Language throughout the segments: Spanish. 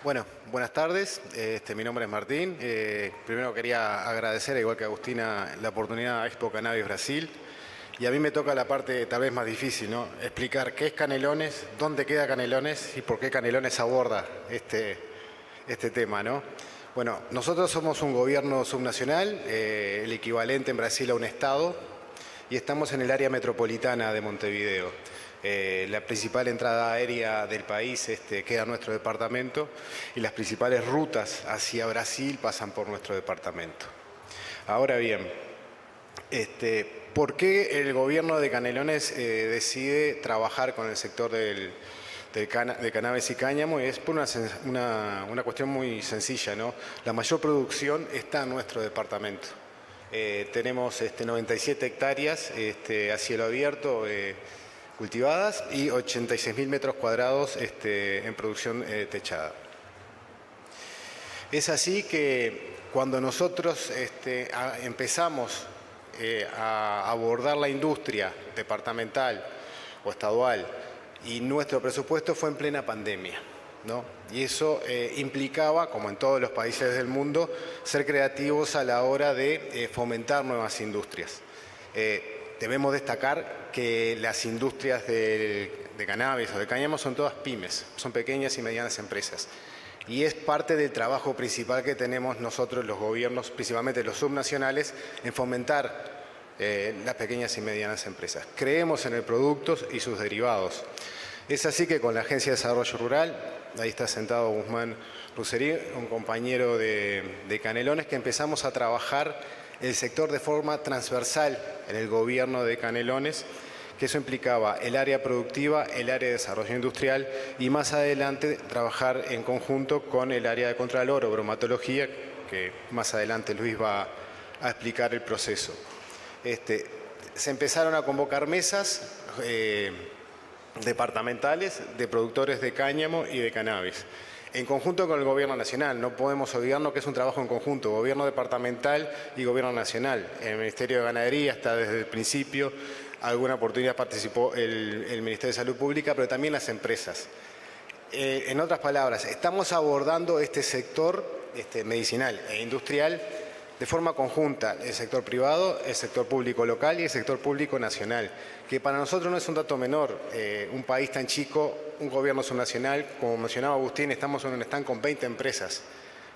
Bueno, buenas tardes. Mi nombre es Martín. Primero quería agradecer, igual que a Agustina, la oportunidad a Expo Cannabis Brasil. Y a mí me toca la parte tal vez más difícil, ¿no? Explicar qué es Canelones, dónde queda Canelones y por qué Canelones aborda este tema, ¿no? Bueno, nosotros somos un gobierno subnacional, el equivalente en Brasil a un estado, y estamos en el área metropolitana de Montevideo. La principal entrada aérea del país queda en nuestro departamento y las principales rutas hacia Brasil pasan por nuestro departamento. Ahora bien, ¿por qué el gobierno de Canelones decide trabajar con el sector de cannabis y cáñamo? Es por una cuestión muy sencilla, ¿no? La mayor producción está en nuestro departamento. Tenemos 97 hectáreas a cielo abierto cultivadas y 86.000 metros cuadrados en producción techada. Es así que cuando nosotros empezamos a abordar la industria departamental o estadual y nuestro presupuesto fue en plena pandemia, ¿no? Y eso implicaba, como en todos los países del mundo, ser creativos a la hora de fomentar nuevas industrias. Debemos destacar que las industrias de cannabis o de cáñamo son todas pymes, son pequeñas y medianas empresas. Y es parte del trabajo principal que tenemos nosotros, los gobiernos, principalmente los subnacionales, en fomentar las pequeñas y medianas empresas. Creemos en el producto y sus derivados. Es así que con la Agencia de Desarrollo Rural, ahí está sentado Guzmán Ruserí, un compañero de Canelones, que empezamos a trabajar el sector de forma transversal en el gobierno de Canelones, que eso implicaba el área productiva, el área de desarrollo industrial y más adelante trabajar en conjunto con el área de contralor o bromatología, que más adelante Luis va a explicar el proceso. Se empezaron a convocar mesas departamentales de productores de cáñamo y de cannabis, en conjunto con el Gobierno Nacional. No podemos olvidarnos que es un trabajo en conjunto, Gobierno departamental y Gobierno Nacional. El Ministerio de Ganadería está desde el principio, alguna oportunidad participó el Ministerio de Salud Pública, pero también las empresas. En otras palabras, estamos abordando este sector medicinal e industrial de forma conjunta, el sector privado, el sector público local y el sector público nacional, que para nosotros no es un dato menor. Un país tan chico, un gobierno subnacional, como mencionaba Agustín, estamos en un stand con 20 empresas.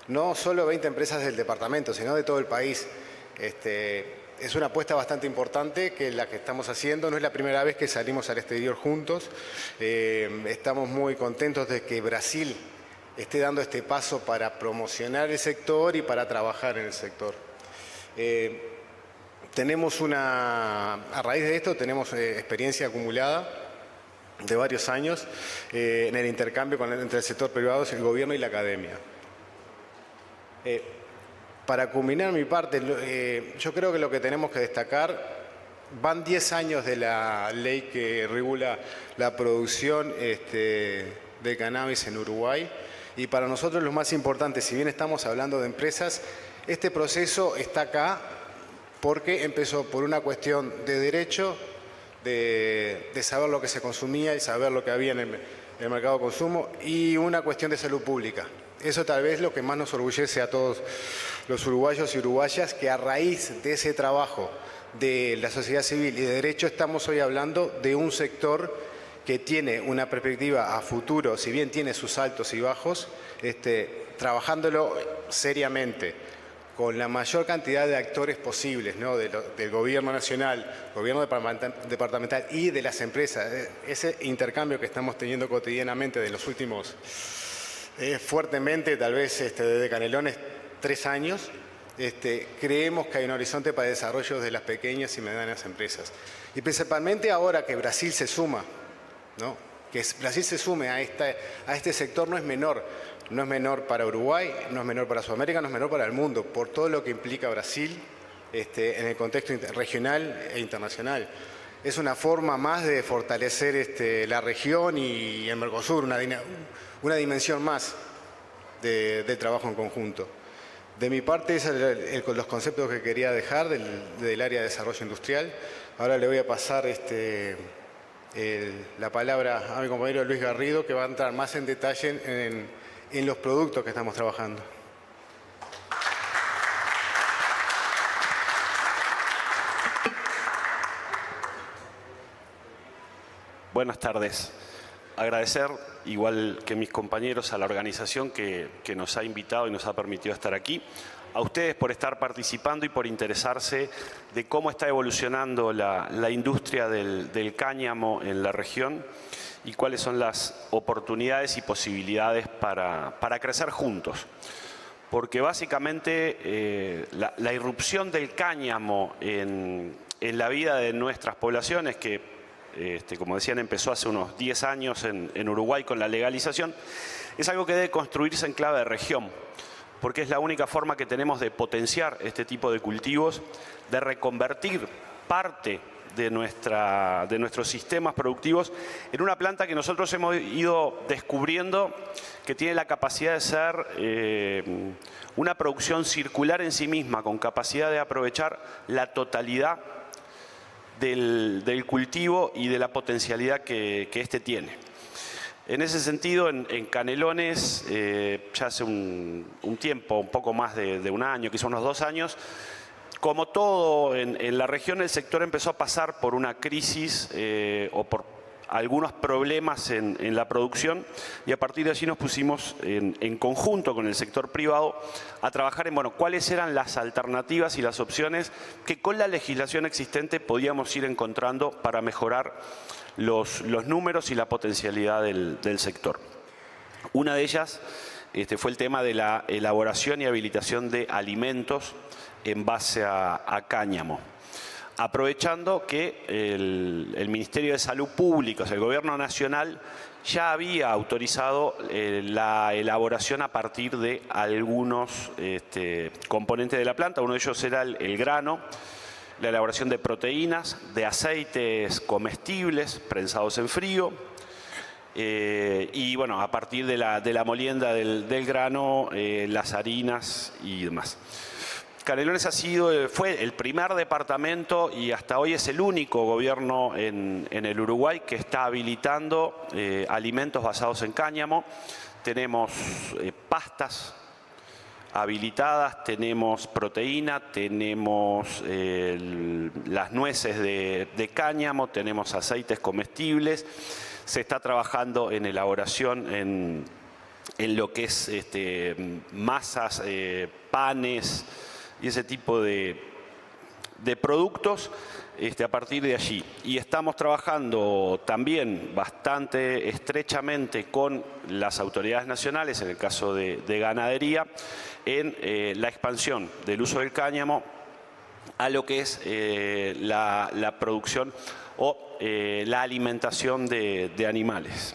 No solo 20 empresas del departamento, sino de todo el país. Es una apuesta bastante importante que la que estamos haciendo. No es la primera vez que salimos al exterior juntos. Estamos muy contentos de que Brasil esté dando este paso para promocionar el sector y para trabajar en el sector. A raíz de esto tenemos experiencia acumulada de varios años en el intercambio entre el sector privado, el gobierno y la academia. Para culminar mi parte, yo creo que lo que tenemos que destacar, van 10 años de la ley que regula la producción de cannabis en Uruguay. Y para nosotros lo más importante, si bien estamos hablando de empresas, este proceso está acá porque empezó por una cuestión de derecho, de saber lo que se consumía y saber lo que había en el mercado de consumo, y una cuestión de salud pública. Eso tal vez es lo que más nos orgullece a todos los uruguayos y uruguayas, que a raíz de ese trabajo de la sociedad civil y de derecho estamos hoy hablando de un sector que tiene una perspectiva a futuro, si bien tiene sus altos y bajos, trabajándolo seriamente, con la mayor cantidad de actores posibles, ¿no? Del gobierno nacional, gobierno departamental y de las empresas. Ese intercambio que estamos teniendo cotidianamente de los últimos, fuertemente, tal vez desde Canelones, 3 años, creemos que hay un horizonte para el desarrollo de las pequeñas y medianas empresas. Y principalmente ahora que Brasil se suma, ¿no? Que Brasil se sume a este sector no es menor para Uruguay, no es menor para Sudamérica, no es menor para el mundo, por todo lo que implica Brasil en el contexto regional e internacional. Es una forma más de fortalecer la región y el Mercosur, una dimensión más de trabajo en conjunto. De mi parte, esos son los conceptos que quería dejar del área de desarrollo industrial. Ahora le voy a pasar la palabra a mi compañero Luis Garrido, que va a entrar más en detalle en los productos que estamos trabajando. Buenas tardes. Agradecer, igual que mis compañeros, a la organización que nos ha invitado y nos ha permitido estar aquí. A ustedes por estar participando y por interesarse de cómo está evolucionando la industria del cáñamo en la región y cuáles son las oportunidades y posibilidades para crecer juntos. Porque básicamente la irrupción del cáñamo en la vida de nuestras poblaciones, que como decían, empezó hace unos 10 años en Uruguay con la legalización, es algo que debe construirse en clave de región, porque es la única forma que tenemos de potenciar este tipo de cultivos, de reconvertir parte de nuestros sistemas productivos en una planta que nosotros hemos ido descubriendo que tiene la capacidad de ser una producción circular en sí misma, con capacidad de aprovechar la totalidad del cultivo y de la potencialidad que éste tiene. En ese sentido, en Canelones, ya hace un tiempo, un poco más de un año, quizá unos 2 años, como todo en la región, el sector empezó a pasar por una crisis o por algunos problemas en la producción, y a partir de allí nos pusimos en conjunto con el sector privado a trabajar en cuáles eran las alternativas y las opciones que con la legislación existente podíamos ir encontrando para mejorar los números y la potencialidad del sector. Una de ellas fue el tema de la elaboración y habilitación de alimentos en base a cáñamo, aprovechando que el Ministerio de Salud Pública, o sea, el Gobierno Nacional, ya había autorizado la elaboración a partir de algunos componentes de la planta. Uno de ellos era el grano, la elaboración de proteínas, de aceites comestibles prensados en frío, y bueno, a partir de la molienda del grano, las harinas y demás. Canelones fue el primer departamento y hasta hoy es el único gobierno en el Uruguay que está habilitando alimentos basados en cáñamo. Tenemos pastas habilitadas, tenemos proteína, tenemos las nueces de cáñamo, tenemos aceites comestibles. Se está trabajando en elaboración en lo que es masas, panes y ese tipo de productos a partir de allí. Y estamos trabajando también bastante estrechamente con las autoridades nacionales, en el caso de ganadería, en la expansión del uso del cáñamo a lo que es la producción o la alimentación de animales.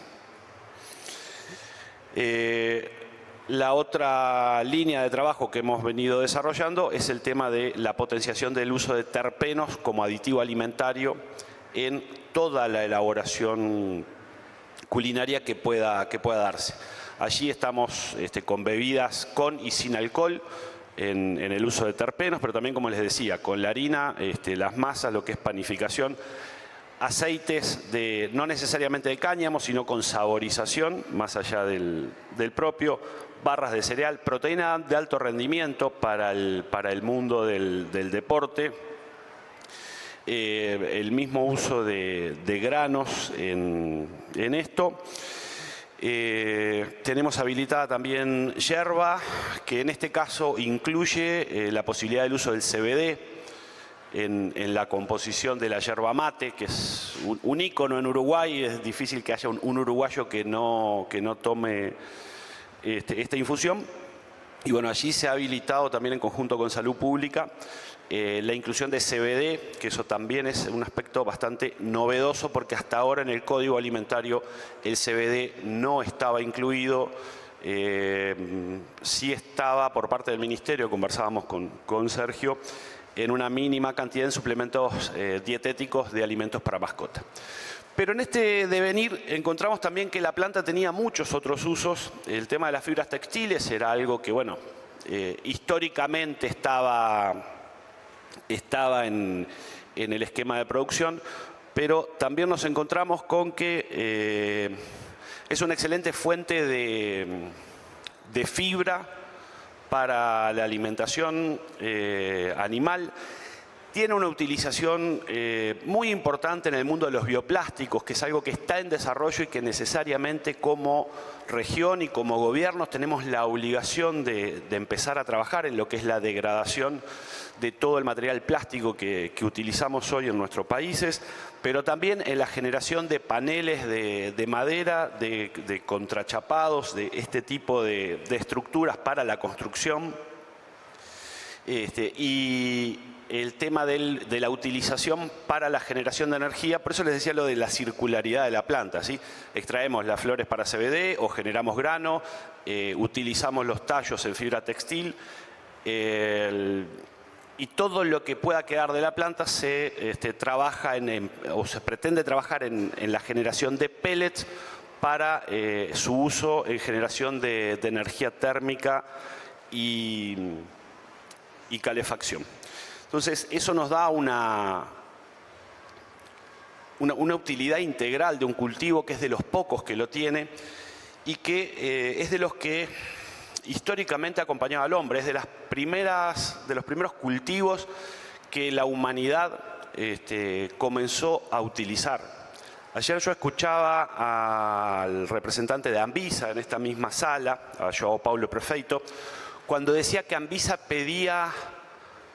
La otra línea de trabajo que hemos venido desarrollando es el tema de la potenciación del uso de terpenos como aditivo alimentario en toda la elaboración culinaria que pueda darse. Allí estamos con bebidas con y sin alcohol en el uso de terpenos, pero también, como les decía, con la harina, las masas, lo que es panificación, aceites no necesariamente de cáñamo, sino con saborización, más allá del propio, barras de cereal, proteína de alto rendimiento para el mundo del deporte, el mismo uso de granos en esto. Tenemos habilitada también yerba, que en este caso incluye la posibilidad del uso del CBD en la composición de la yerba mate, que es un ícono en Uruguay. Es difícil que haya un uruguayo que no tome esta infusión. Y bueno, allí se ha habilitado también en conjunto con Salud Pública la inclusión de CBD, que eso también es un aspecto bastante novedoso, porque hasta ahora en el Código Alimentario el CBD no estaba incluido. Sí estaba por parte del Ministerio, conversábamos con Sergio, en una mínima cantidad en suplementos dietéticos de alimentos para mascota. Pero en este devenir encontramos también que la planta tenía muchos otros usos. El tema de las fibras textiles era algo que, bueno, históricamente estaba en el esquema de producción, pero también nos encontramos con que es una excelente fuente de fibra para la alimentación animal. Tiene una utilización muy importante en el mundo de los bioplásticos, que es algo que está en desarrollo y que necesariamente como región y como gobiernos tenemos la obligación de empezar a trabajar en lo que es la degradación de todo el material plástico que utilizamos hoy en nuestros países, pero también en la generación de paneles de madera, de contrachapados, de este tipo de estructuras para la construcción. Y el tema de la utilización para la generación de energía, por eso les decía lo de la circularidad de la planta, ¿sí? Extraemos las flores para CBD o generamos grano, utilizamos los tallos en fibra textil, y todo lo que pueda quedar de la planta se trabaja o se pretende trabajar en la generación de pellets para su uso en generación de energía térmica y calefacción. Entonces, eso nos da una utilidad integral de un cultivo que es de los pocos que lo tiene y que es de los que históricamente ha acompañado al hombre. Es de los primeros cultivos que la humanidad comenzó a utilizar. Ayer yo escuchaba al representante de Anvisa en esta misma sala, a João Paulo Prefeito, cuando decía que Anvisa pedía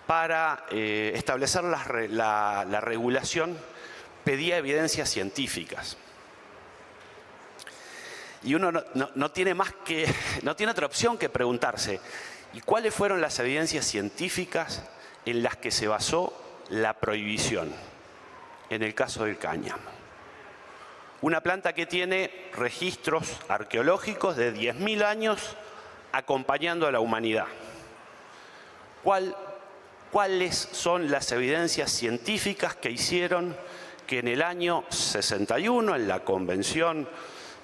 para establecer la regulación, pedía evidencias científicas. Y uno no tiene otra opción que preguntarse, ¿y cuáles fueron las evidencias científicas en las que se basó la prohibición? En el caso del cáñamo. Una planta que tiene registros arqueológicos de 10.000 años acompañando a la humanidad. ¿Cuáles son las evidencias científicas que hicieron que en el año 61, en la Convención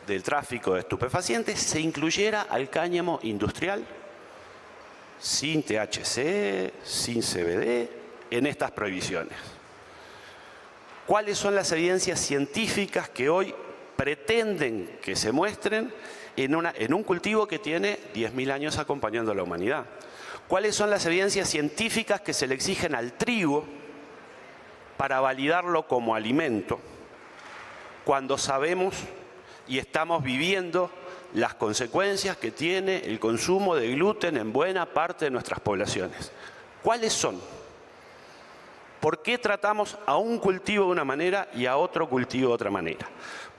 del Tráfico de Estupefacientes, se incluyera al cáñamo industrial sin THC, sin CBD, en estas prohibiciones? ¿Cuáles son las evidencias científicas que hoy pretenden que se muestren en un cultivo que tiene 10.000 años acompañando a la humanidad? ¿Cuáles son las evidencias científicas que se le exigen al trigo para validarlo como alimento, cuando sabemos y estamos viviendo las consecuencias que tiene el consumo de gluten en buena parte de nuestras poblaciones? ¿Cuáles son? ¿Por qué tratamos a un cultivo de una manera y a otro cultivo de otra manera?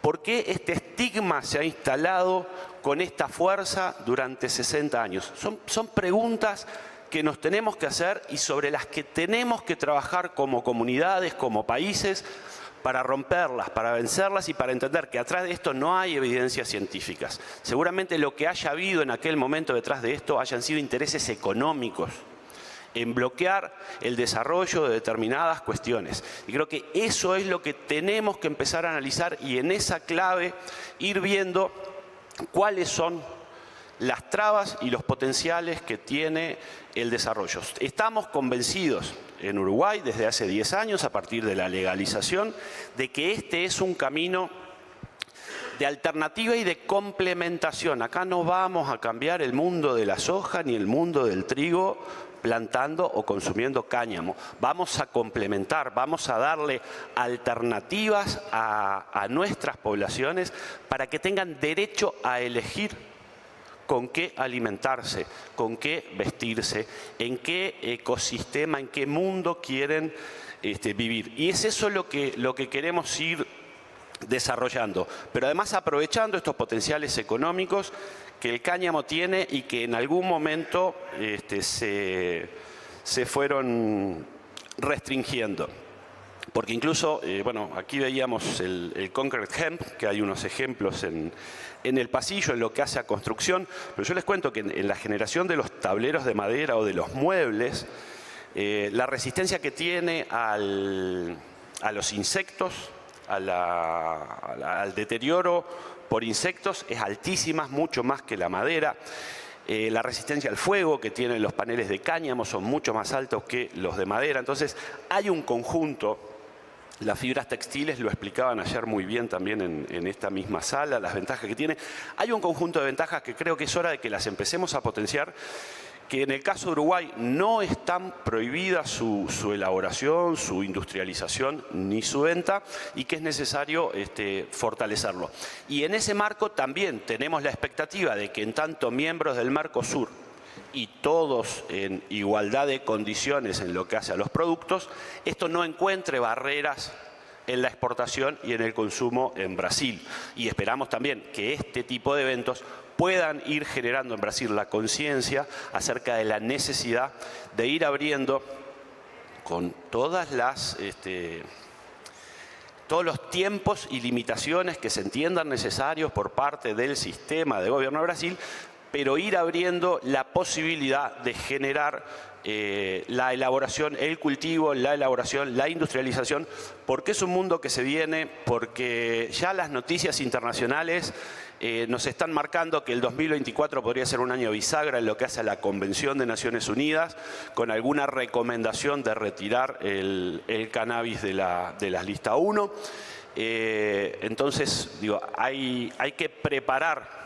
¿Por qué este estigma se ha instalado con esta fuerza durante 60 años? Son preguntas que nos tenemos que hacer y sobre las que tenemos que trabajar como comunidades, como países, para romperlas, para vencerlas y para entender que atrás de esto no hay evidencias científicas. Seguramente lo que haya habido en aquel momento detrás de esto hayan sido intereses económicos en bloquear el desarrollo de determinadas cuestiones. Y creo que eso es lo que tenemos que empezar a analizar y en esa clave ir viendo cuáles son las trabas y los potenciales que tiene el desarrollo. Estamos convencidos en Uruguay desde hace 10 años, a partir de la legalización, de que este es un camino de alternativa y de complementación. Acá no vamos a cambiar el mundo de la soja ni el mundo del trigo plantando o consumiendo cáñamo. Vamos a complementar, vamos a darle alternativas a nuestras poblaciones para que tengan derecho a elegir con qué alimentarse, con qué vestirse, en qué ecosistema, en qué mundo quieren vivir. Y es eso lo que queremos ir desarrollando, pero además aprovechando estos potenciales económicos que el cáñamo tiene y que en algún momento se fueron restringiendo. Porque incluso, bueno, aquí veíamos el concrete hemp, que hay unos ejemplos en el pasillo en lo que hace a construcción, pero yo les cuento que en la generación de los tableros de madera o de los muebles, la resistencia que tiene a los insectos, al deterioro por insectos es altísima, mucho más que la madera. La resistencia al fuego que tienen los paneles de cáñamo son mucho más altos que los de madera. Entonces hay un conjunto Las fibras textiles lo explicaban ayer muy bien también en esta misma sala, las ventajas que tiene. Hay un conjunto de ventajas que creo que es hora de que las empecemos a potenciar, que en el caso de Uruguay no están prohibidas su elaboración, su industrialización ni su venta, y que es necesario fortalecerlo. Y en ese marco también tenemos la expectativa de que en tanto miembros del Mercosur y todos en igualdad de condiciones en lo que hace a los productos, esto no encuentre barreras en la exportación y en el consumo en Brasil. Y esperamos también que este tipo de eventos puedan ir generando en Brasil la conciencia acerca de la necesidad de ir abriendo con todas las todos los tiempos y limitaciones que se entiendan necesarios por parte del sistema de gobierno de Brasil, pero ir abriendo la posibilidad de generar la elaboración, el cultivo, la elaboración, la industrialización, porque es un mundo que se viene, porque ya las noticias internacionales nos están marcando que el 2024 podría ser un año bisagra en lo que hace a la Convención de Naciones Unidas, con alguna recomendación de retirar el cannabis de la lista 1. Entonces, digo, hay que preparar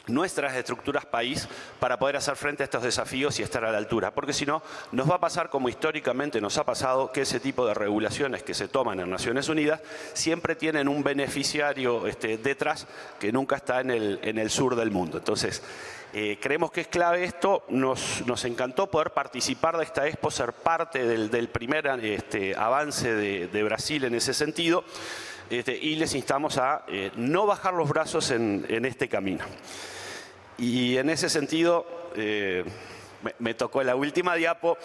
nuestras estructuras país para poder hacer frente a estos desafíos y estar a la altura. Porque si no, nos va a pasar como históricamente nos ha pasado, que ese tipo de regulaciones que se toman en Naciones Unidas siempre tienen un beneficiario detrás que nunca está en el sur del mundo. Entonces, creemos que es clave esto. Nos encantó poder participar de esta expo, ser parte del primer avance de Brasil en ese sentido. Y les instamos a no bajar los brazos en este camino. Y en ese sentido, me tocó la última diapo.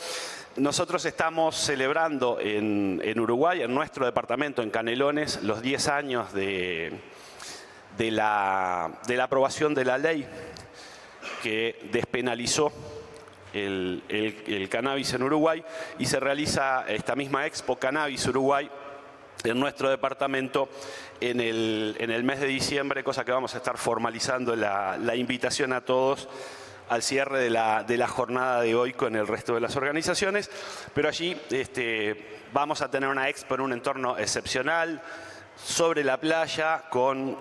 Nosotros estamos celebrando en Uruguay, en nuestro departamento, en Canelones, los 10 años de la aprobación de la ley que despenalizó el cannabis en Uruguay, y se realiza esta misma Expo Cannabis Uruguay en nuestro departamento en el mes de diciembre, cosa que vamos a estar formalizando la invitación a todos al cierre de la jornada de hoy con el resto de las organizaciones. Pero allí vamos a tener una expo en un entorno excepcional, sobre la playa, con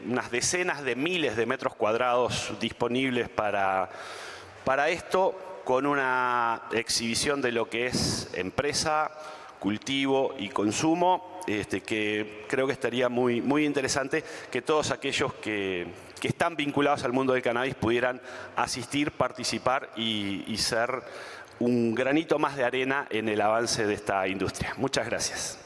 unas decenas de miles de metros cuadrados disponibles para esto, con una exhibición de lo que es empresa, cultivo y consumo, que creo que estaría muy interesante que todos aquellos que están vinculados al mundo del cannabis pudieran asistir, participar y ser un granito más de arena en el avance de esta industria. Muchas gracias.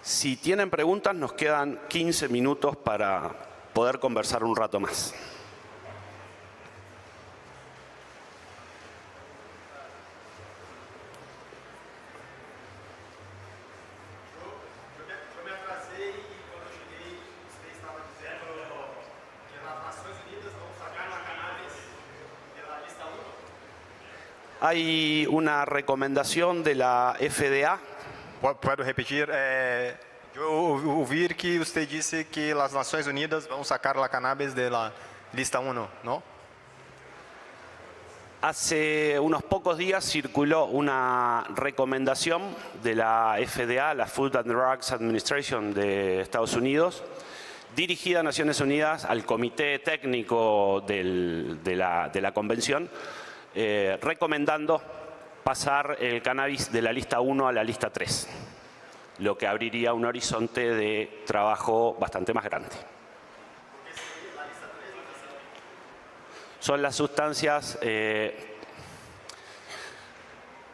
Si tienen preguntas, nos quedan 15 minutos para poder conversar un rato más. Eu me atrasei e quando eu cheguei, você estava dizendo que as Nações Unidas vão sacar a cannabis de la lista 1. Hay una recomendación de la FDA. Pode repetir? Eu ouvi que você disse que as Nações Unidas vão sacar a cannabis de la lista 1, ¿no? Hace unos pocos días circuló una recomendación de la FDA, la Food and Drugs Administration de Estados Unidos, dirigida a Naciones Unidas, al comité técnico de la convención, recomendando pasar el cannabis de la lista 1 a la lista 3, lo que abriría un horizonte de trabajo bastante más grande. Son las sustancias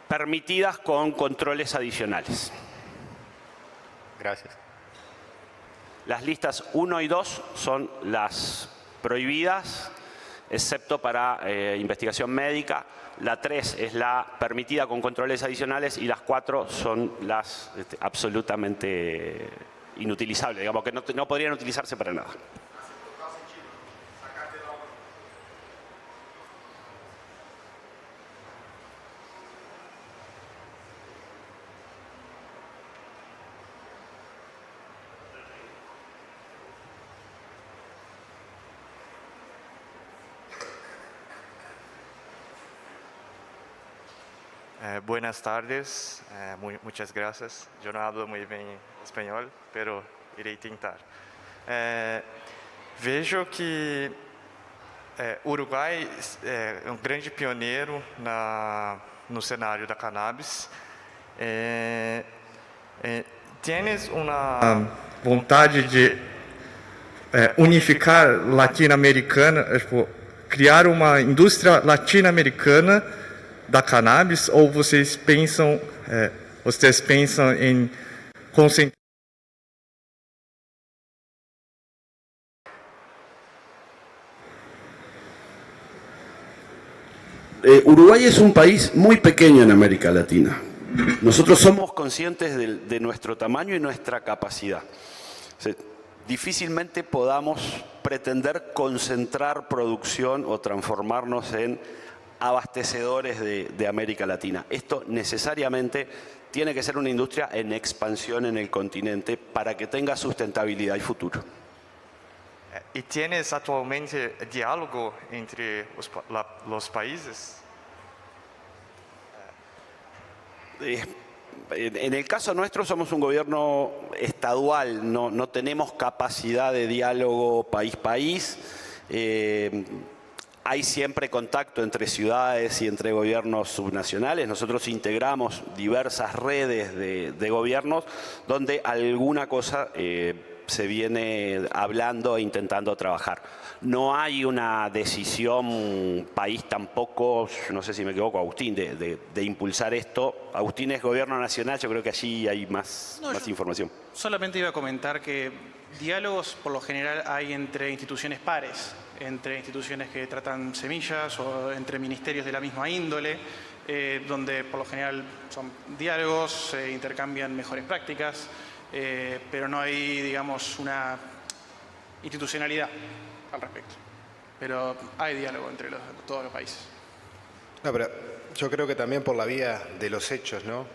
permitidas con controles adicionales. Gracias. Las listas 1 y 2 son las prohibidas, excepto para investigación médica. La 3 es la permitida con controles adicionales y las 4 son las absolutamente inutilizables, digamos que no podrían utilizarse para nada. Buenas tardes, muchas gracias. Yo no hablo muy bien español, pero iré intentar. Vejo que Uruguai é um grande pioneiro no cenário da cannabis. Tienes uma vontade de unificar latino-americana, tipo, criar uma indústria latino-americana da cannabis, ou vocês pensam em concentrar? Uruguay es un país muy pequeño en América Latina. Nosotros Somos conscientes de nuestro tamaño y nuestra capacidad. O sea, difícilmente podamos pretender concentrar producción o transformarnos en abastecedores de América Latina. Esto necesariamente tiene que ser una industria en expansión en el continente para que tenga sustentabilidad y futuro. ¿Y tienes actualmente diálogo entre los países? En el caso nuestro somos un gobierno estadual, no tenemos capacidad de diálogo país-país. Hay siempre contacto entre ciudades y entre gobiernos subnacionales. Nosotros integramos diversas redes de gobiernos donde alguna cosa se viene hablando e intentando trabajar. No hay una decisión país tampoco, no sé si me equivoco, Agustín, de impulsar esto. Agustín es gobierno nacional, yo creo que allí hay más información. Solamente iba a comentar que diálogos por lo general hay entre instituciones pares, entre instituciones que tratan semillas o entre ministerios de la misma índole, donde por lo general son diálogos, se intercambian mejores prácticas, pero no hay, digamos, una institucionalidad al respecto. Pero hay diálogo entre todos los países. No, pero yo creo que también por la vía de los hechos, ¿no?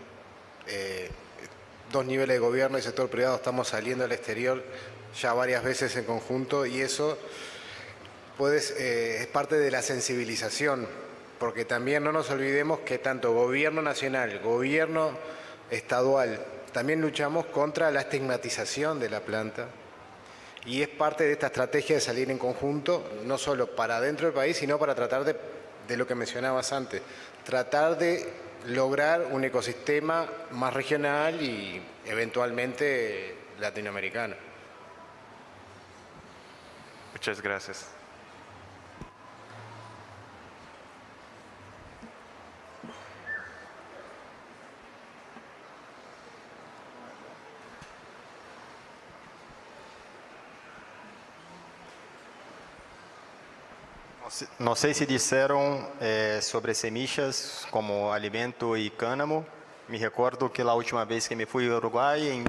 Dos niveles de gobierno y sector privado estamos saliendo al exterior ya varias veces en conjunto y eso es parte de la sensibilización, porque también no nos olvidemos que tanto gobierno nacional, gobierno estadual, también luchamos contra la estigmatización de la planta y es parte de esta estrategia de salir en conjunto, no solo para dentro del país, sino para tratar de lo que mencionabas antes, tratar de lograr un ecosistema más regional y eventualmente latinoamericano. Muchas gracias. Não sei se disseram sobre semillas como alimento e cânamo. Me recordo que a última vez que me fui ao Uruguai, em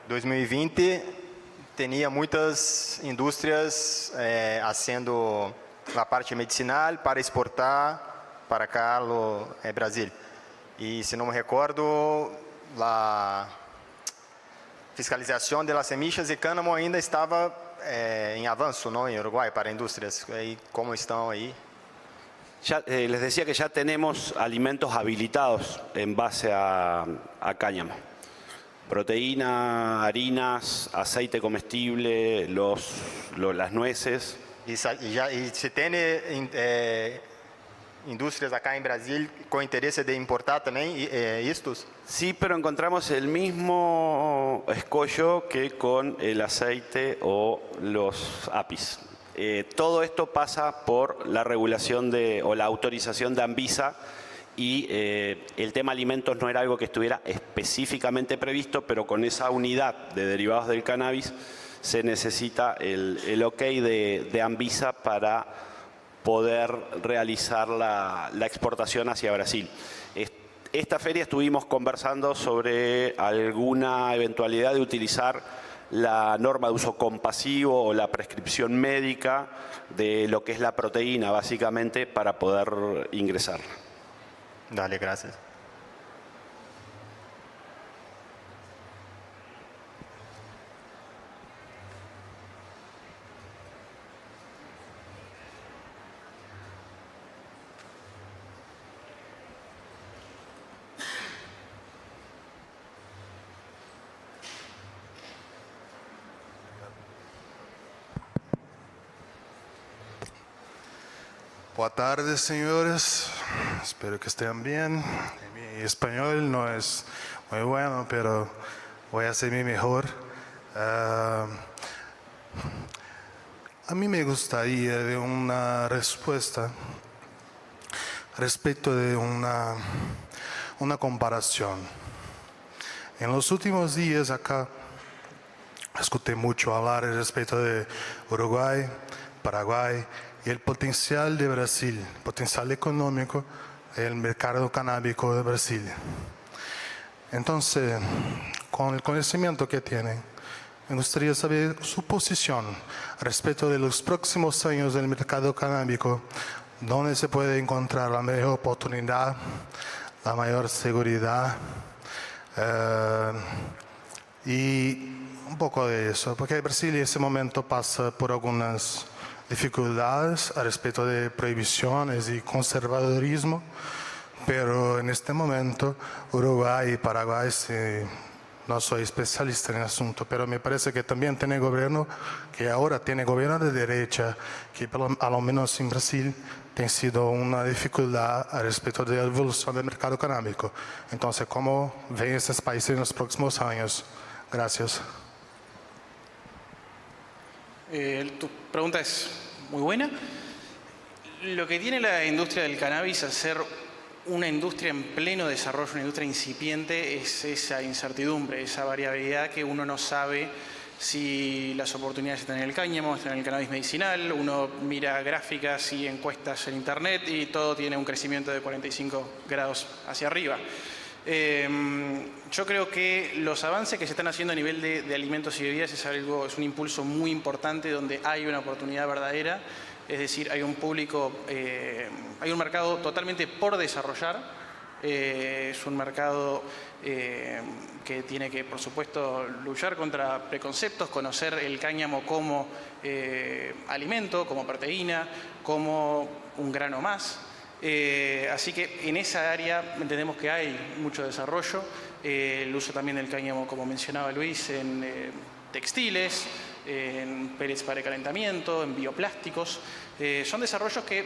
2020, tinha muitas indústrias fazendo a parte medicinal para exportar para cá, no Brasil. E, se não me recordo, a fiscalização das semillas e cânamo ainda estava em avanço, ¿no? En Uruguay para industrias. ¿Cómo están ahí? Ya, les decía que ya tenemos alimentos habilitados en base a cáñamo. Proteína, harinas, aceite comestible, las nueces. Y se tiene indústrias acá en Brasil con interés de importar también estos? Sí, pero encontramos el mismo escollo que con el aceite o los APIs. Todo esto pasa por la regulación o la autorización de Anvisa y el tema alimentos no era algo que estuviera específicamente previsto, pero con esa unidad de derivados del cannabis se necesita el ok de Anvisa para poder realizar la exportación hacia Brasil. Esta feria estuvimos conversando sobre alguna eventualidad de utilizar la norma de uso compasivo o la prescripción médica de lo que es la proteína, básicamente, para poder ingresar. Dale, gracias. Boa tarde, señores. Espero que estén bien. Mi español no es muy bueno, pero voy a hacer mi mejor. A mí me gustaría de una respuesta respecto de una comparación. En los últimos días acá escuché mucho hablar respecto de Uruguay, Paraguay y el potencial de Brasil, potencial económico del mercado canábico de Brasil. Entonces, con el conocimiento que tienen, me gustaría saber su posición respecto de los próximos años del mercado canábico, dónde se puede encontrar la mejor oportunidad, la mayor seguridad y un poco de eso, porque Brasil en ese momento pasa por algunas dificultades a respecto de prohibiciones y conservadurismo, pero en este momento Uruguay y Paraguay, no soy especialista en el asunto, pero me parece que también tiene gobierno, que ahora tiene gobierno de derecha, que a lo menos en Brasil tiene sido una dificultad a respecto de la evolución del mercado canábico. Entonces, ¿cómo ven estos países en los próximos años? Gracias. Tu pregunta es muy buena. Lo que tiene la industria del cannabis al ser una industria en pleno desarrollo, una industria incipiente, es esa incertidumbre, esa variabilidad que uno no sabe si las oportunidades están en el cáñamo, están en el cannabis medicinal. Uno mira gráficas y encuestas en internet y todo tiene un crecimiento de 45 grados hacia arriba. Yo creo que los avances que se están haciendo a nivel de alimentos y bebidas es un impulso muy importante donde hay una oportunidad verdadera, es decir, hay un público, hay un mercado totalmente por desarrollar, es un mercado que tiene que, por supuesto, luchar contra preconceptos, conocer el cáñamo como alimento, como proteína, como un grano más. Así que en esa área entendemos que hay mucho desarrollo, el uso también del cáñamo, como mencionaba Luis, en textiles, en pellets para calentamiento, en bioplásticos. Son desarrollos que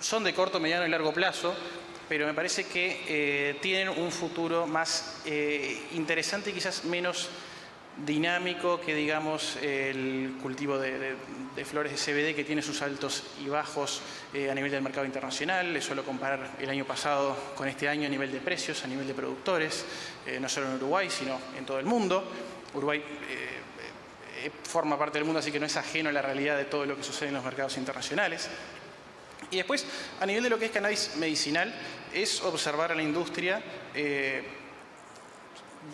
son de corto, mediano y largo plazo, pero me parece que tienen un futuro más interesante y quizás menos dinámico que, digamos, el cultivo de flores de CBD, que tiene sus altos y bajos a nivel del mercado internacional. Les suelo comparar el año pasado con este año a nivel de precios, a nivel de productores, no solo en Uruguay, sino en todo el mundo. Uruguay forma parte del mundo, así que no es ajeno a la realidad de todo lo que sucede en los mercados internacionales. Y después, a nivel de lo que es cannabis medicinal, es observar a la industria.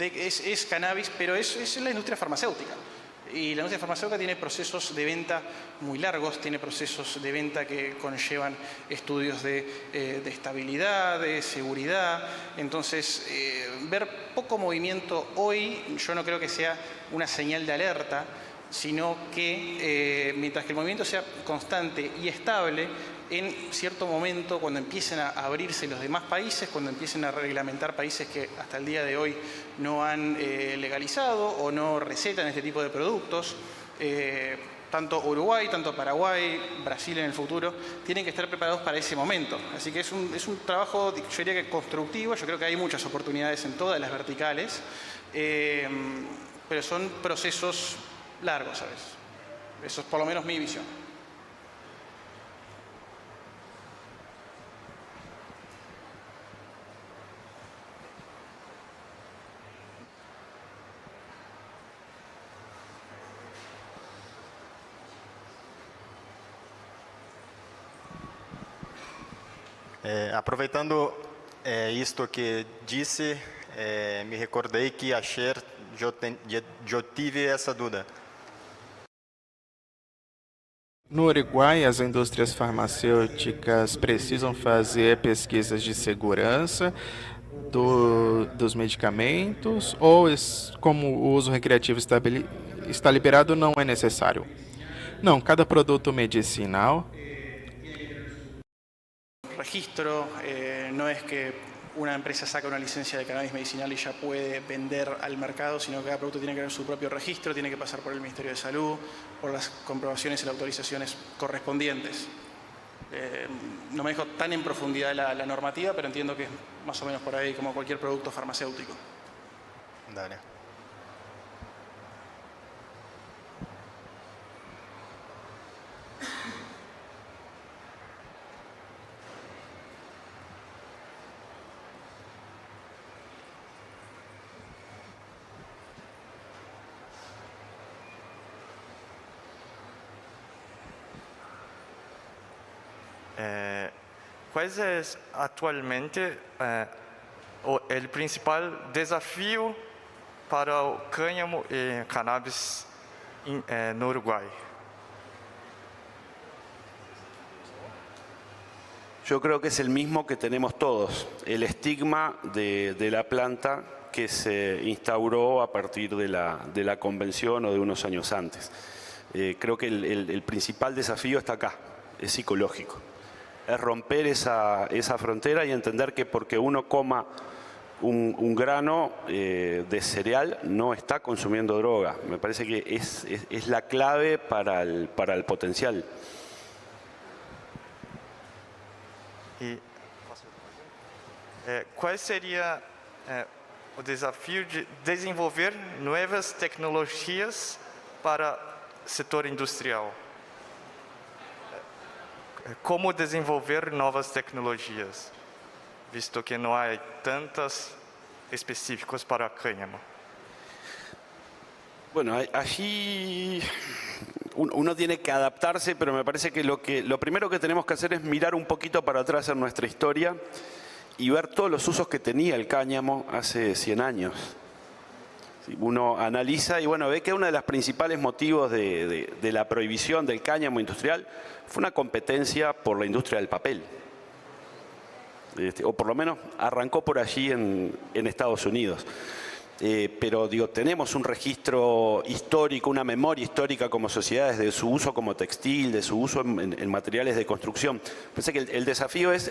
Es cannabis, pero es la industria farmacéutica. Y la industria farmacéutica tiene procesos de venta muy largos, tiene procesos de venta que conllevan estudios de estabilidad, de seguridad. Entonces, ver poco movimiento hoy, yo no creo que sea una señal de alerta, sino que mientras que el movimiento sea constante y estable, en cierto momento, cuando empiecen a abrirse los demás países, cuando empiecen a reglamentar países que hasta el día de hoy no han legalizado o no recetan este tipo de productos, tanto Uruguay, tanto Paraguay, Brasil en el futuro, tienen que estar preparados para ese momento. Así que es un trabajo, yo diría que constructivo. Yo creo que hay muchas oportunidades en todas las verticales, pero son procesos largos, ¿sabes? Eso es por lo menos mi visión. Aproveitando isto que disse, me recordei que ayer eu tive essa dúvida. No Uruguai, as indústrias farmacêuticas precisam fazer pesquisas de segurança dos medicamentos, ou como o uso recreativo está liberado, não é necessário? Não, cada produto medicinal registro, no es que una empresa saca una licencia de cannabis medicinal y ya puede vender al mercado, sino que cada producto tiene que tener su propio registro, tiene que pasar por el Ministerio de Salud, por las comprobaciones y las autorizaciones correspondientes. No manejo tan en profundidad la normativa, pero entiendo que es más o menos por ahí como cualquier producto farmacéutico. Dale. ¿Cuál es actualmente el principal desafío para el cáñamo y cannabis en Uruguay? Yo creo que es el mismo que tenemos todos, el estigma de la planta que se instauró a partir de la convención o de unos años antes. Creo que el principal desafío está acá, es psicológico. Es romper esa frontera y entender que porque uno coma un grano de cereal no está consumiendo droga. Me parece que es la clave para el potencial. Y, ¿cuál sería el desafío de desenvolver nuevas tecnologías para el sector industrial? ¿Cómo desenvolver nuevas tecnologías, visto que no hay tantas específicas para cáñamo? Bueno, allí uno tiene que adaptarse, pero me parece que lo primero que tenemos que hacer es mirar un poquito para atrás en nuestra historia y ver todos los usos que tenía el cáñamo hace 100 años. Uno analiza y bueno, ve que uno de los principales motivos de la prohibición del cáñamo industrial fue una competencia por la industria del papel. O por lo menos arrancó por allí en Estados Unidos. Pero digo, tenemos un registro histórico, una memoria histórica como sociedades de su uso como textil, de su uso en materiales de construcción. Pensé que el desafío es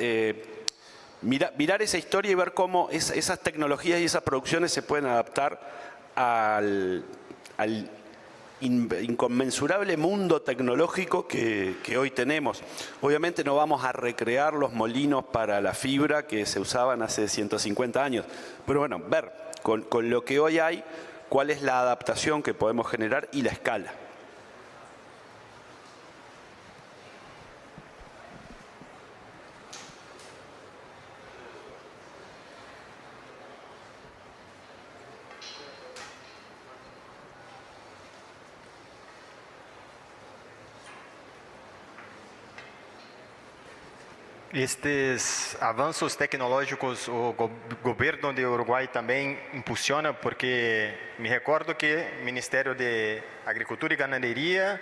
mirar esa historia y ver cómo esas tecnologías y esas producciones se pueden adaptar al inconmensurable mundo tecnológico que hoy tenemos. Obviamente no vamos a recrear los molinos para la fibra que se usaban hace 150 años, pero bueno, ver con lo que hoy hay, cuál es la adaptación que podemos generar y la escala. Estes avanços tecnológicos o governo de Uruguai também impulsiona, porque me recordo que o Ministério de Agricultura e Ganaderia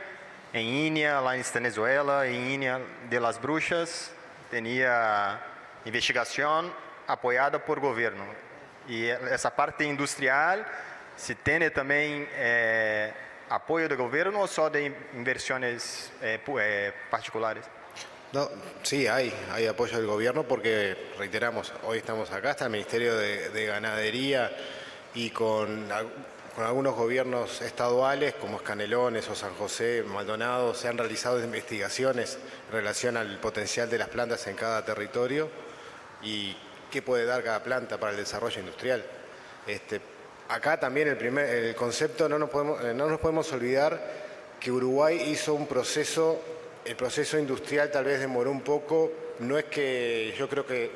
em Inia, lá em Venezuela, em Inia de las Bruxas, tinha investigação apoiada por governo. E essa parte industrial, se tem também apoio do governo ou só de inversões particulares? No, sí, hay apoyo del gobierno porque, reiteramos, hoy estamos acá, está el Ministerio de Ganadería y con algunos gobiernos estaduales como Canelones o San José, Maldonado, se han realizado investigaciones en relación al potencial de las plantas en cada territorio y qué puede dar cada planta para el desarrollo industrial. Acá también el concepto, no nos podemos olvidar que Uruguay hizo un proceso. El proceso industrial tal vez demoró un poco, no es que yo creo que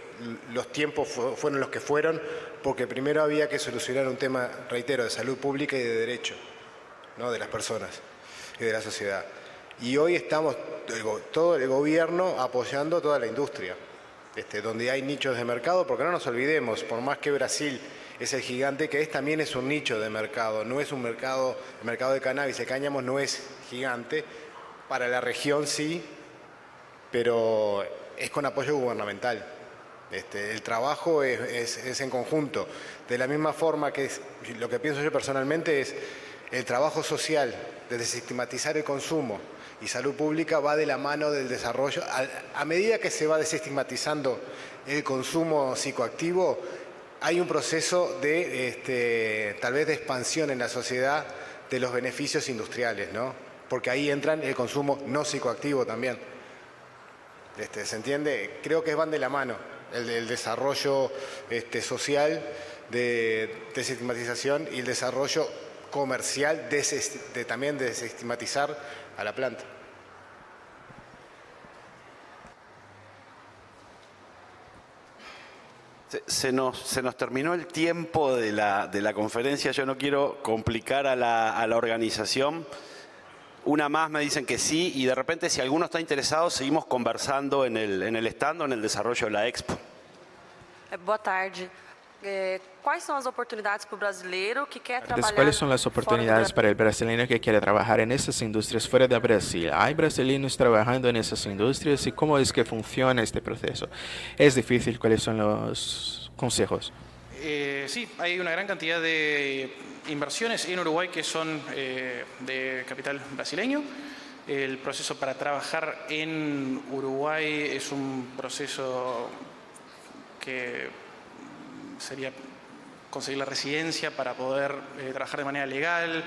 los tiempos fueron los que fueron, porque primero había que solucionar un tema, reitero, de salud pública y de derecho, ¿no? De las personas y de la sociedad. Y hoy estamos, todo el gobierno apoyando toda la industria, donde hay nichos de mercado, porque no nos olvidemos, por más que Brasil es el gigante que es, también es un nicho de mercado, no es un mercado, el mercado de cannabis, el cáñamo no es gigante. Para la región sí, pero es con apoyo gubernamental. El trabajo es en conjunto. De la misma forma que lo que pienso yo personalmente es el trabajo social, de desestigmatizar el consumo y salud pública va de la mano del desarrollo. A medida que se va desestigmatizando el consumo psicoactivo, hay un proceso de tal vez de expansión en la sociedad de los beneficios industriales, ¿no? Porque ahí entran el consumo no psicoactivo también. ¿Se entiende? Creo que van de la mano el desarrollo social de desestigmatización y el desarrollo comercial también de desestigmatizar a la planta. Se nos terminó el tiempo de la conferencia. Yo no quiero complicar a la organización. Una más me dicen que sí, y de repente, si alguno está interesado, seguimos conversando en el stand o en el desarrollo de la Expo. Boa tarde. ¿Cuáles son las oportunidades para el brasileño que quiere trabajar? ¿Cuáles son las oportunidades para el brasileño que quiere trabajar en esas industrias fuera de Brasil? ¿Hay brasileños trabajando en esas industrias y cómo es que funciona este proceso? ¿Es difícil? ¿Cuáles son los consejos? Sí, hay una gran cantidad de inversiones en Uruguay que son de capital brasileño. El proceso para trabajar en Uruguay es un proceso que sería conseguir la residencia para poder trabajar de manera legal.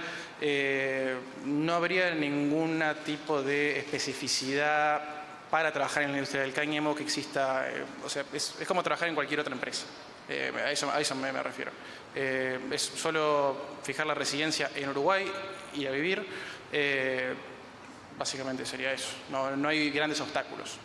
No habría ningún tipo de especificidad para trabajar en la industria del cáñamo que exista. O sea, es como trabajar en cualquier otra empresa. A eso me refiero. Es solo fijar la residencia en Uruguay, ir a vivir. Básicamente sería eso. No hay grandes obstáculos.